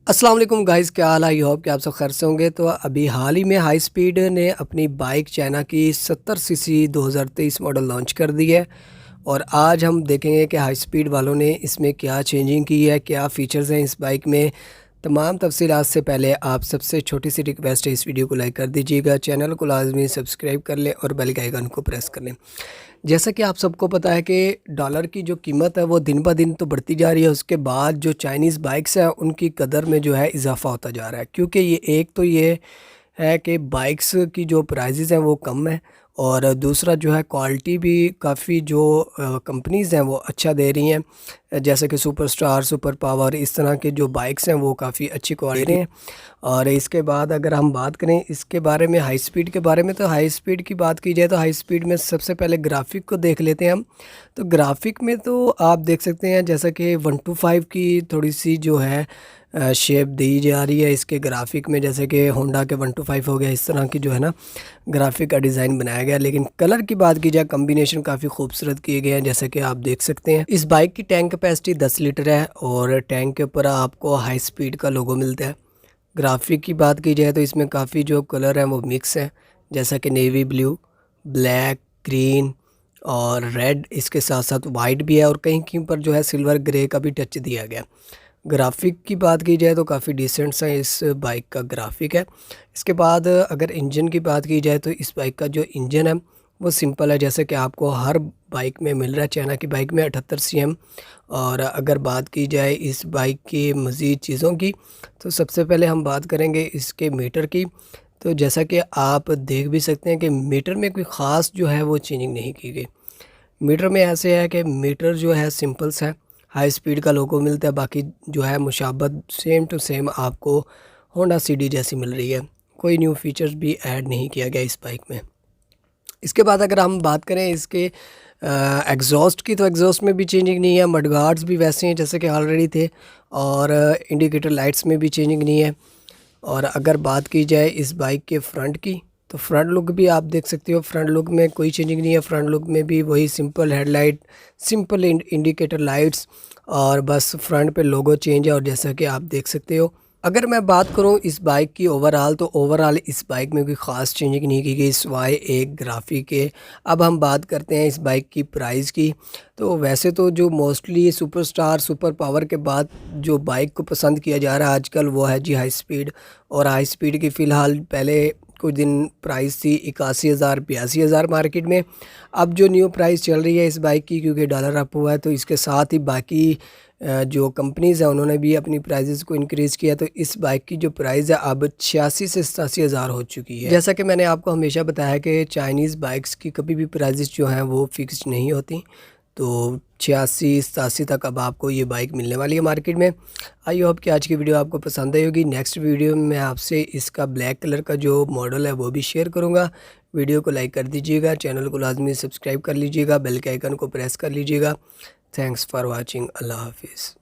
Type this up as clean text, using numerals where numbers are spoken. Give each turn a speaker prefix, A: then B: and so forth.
A: अस्सलाम वालेकुम गाइस, क्या हाल है? आई होप कि आप सब खैर से होंगे। तो अभी हाल ही में हाई स्पीड ने अपनी बाइक चाइना की 70 सीसी 2023 मॉडल लॉन्च कर दी है। और आज हम देखेंगे कि हाई स्पीड वालों ने इसमें क्या चेंजिंग की है, क्या फ़ीचर्स हैं इस बाइक में। तमाम तफसीलात से पहले आप सबसे छोटी सी रिक्वेस्ट है, इस वीडियो को लाइक कर दीजिएगा, चैनल को लाजमी सब्सक्राइब कर लें और बेल के आइकन को प्रेस कर लें। जैसा कि आप सबको पता है कि डॉलर की जो कीमत है वो दिन ब दिन तो बढ़ती जा रही है, उसके बाद जो चाइनीज़ बाइक्स हैं उनकी कदर में जो है इजाफ़ा होता जा रहा है। क्योंकि ये एक तो ये है कि बाइक्स की जो प्राइसेस हैं वो कम है, और दूसरा जो है क्वालिटी भी काफ़ी जो कंपनीज़ हैं वो अच्छा दे रही हैं। जैसे कि सुपर स्टार, सुपर पावर, इस तरह के जो बाइक्स हैं वो काफ़ी अच्छी क्वालिटी हैं। और इसके बाद अगर हम बात करें इसके बारे में, हाई स्पीड के बारे में, तो हाई स्पीड की बात की जाए तो हाई स्पीड में सबसे पहले ग्राफिक को देख लेते हैं हम। तो ग्राफिक में तो आप देख सकते हैं जैसा कि 125 की थोड़ी सी जो है शेप दी जा रही है इसके ग्राफिक में, जैसे कि होंडा के 125 हो गया, इस तरह की जो है ना ग्राफिक का डिज़ाइन बनाया गया। लेकिन कलर की बात की जाए, कम्बिनेशन काफ़ी खूबसूरत किए गए हैं, जैसे कि आप देख सकते हैं। इस बाइक की टैंक कैपेसिटी 10 लीटर है और टैंक के ऊपर आपको हाई स्पीड का लोगो मिलता है। ग्राफिक की बात की जाए तो इसमें काफ़ी जो कलर हैं वो मिक्स हैं, जैसा कि नेवी ब्लू, ब्लैक, ग्रीन और रेड, इसके साथ साथ वाइट भी है, और कहीं कहीं पर जो है सिल्वर ग्रे का भी टच दिया गया। ग्राफिक की बात की जाए तो काफ़ी डिसेंट सा इस बाइक का ग्राफिक है। इसके बाद अगर इंजन की बात की जाए तो इस बाइक का जो इंजन है वो सिंपल है, जैसे कि आपको हर बाइक में मिल रहा है। चाइना की बाइक में 78 सीएम। और अगर बात की जाए इस बाइक की मज़ीद चीज़ों की, तो सबसे पहले हम बात करेंगे इसके मीटर की। तो जैसा कि आप देख भी सकते हैं कि मीटर में कोई ख़ास जो है वो चेंजिंग नहीं की गई। मीटर में ऐसे है कि मीटर जो है सिंपल सा है, हाई स्पीड का लोगो मिलता है, बाकी जो है मुशाबत सेम टू सेम आपको होंडा सीडी जैसी मिल रही है। कोई न्यू फीचर्स भी ऐड नहीं किया गया इस बाइक में। इसके बाद अगर हम बात करें इसके एग्जॉस्ट की, तो एग्जॉस्ट में भी चेंजिंग नहीं है, मडगार्ड्स भी वैसे हैं जैसे कि ऑलरेडी थे, और इंडिकेटर लाइट्स में भी चेंजिंग नहीं है। और अगर बात की जाए इस बाइक के फ्रंट की, तो फ्रंट लुक भी आप देख सकते हो, फ्रंट लुक में कोई चेंजिंग नहीं है। फ्रंट लुक में भी वही simple headlight, simple indicator lights, और बस फ्रंट पे लोगो चेंज है, और जैसा कि आप देख सकते हो। अगर मैं बात करूं इस बाइक की ओवरऑल, तो ओवरऑल इस बाइक में कोई ख़ास चेंजिंग नहीं की गई सिवाय एक ग्राफिक के। अब हम बात करते हैं इस बाइक की प्राइस की। तो वैसे तो जो mostly super star, super power के बाद जो बाइक को पसंद किया जा रहा है आजकल वो है जी हाई स्पीड। और हाई स्पीड की फ़िलहाल पहले कुछ दिन प्राइस थी 81,000 82,000 मार्केट में। अब जो न्यू प्राइस चल रही है इस बाइक की, क्योंकि डॉलर अप हुआ है, तो इसके साथ ही बाकी जो कंपनीज़ हैं उन्होंने भी अपनी प्राइजेज़ को इंक्रीज़ किया। तो इस बाइक की जो प्राइस है अब 86 से 87,000 हो चुकी है। जैसा कि मैंने आपको हमेशा बताया कि चाइनीज़ बाइक्स की कभी भी प्राइजेज़ जो हैं वो फिक्स्ड नहीं होती। तो 86-87 तक अब आपको ये बाइक मिलने वाली है मार्केट में। आई होप कि आज की वीडियो आपको पसंद आई होगी। नेक्स्ट वीडियो में मैं आपसे इसका ब्लैक कलर का जो मॉडल है वो भी शेयर करूँगा। वीडियो को लाइक कर दीजिएगा, चैनल को लाजमी सब्सक्राइब कर लीजिएगा, बेल के आइकन को प्रेस कर लीजिएगा। Thanks for watching. अल्लाह हाफिज़।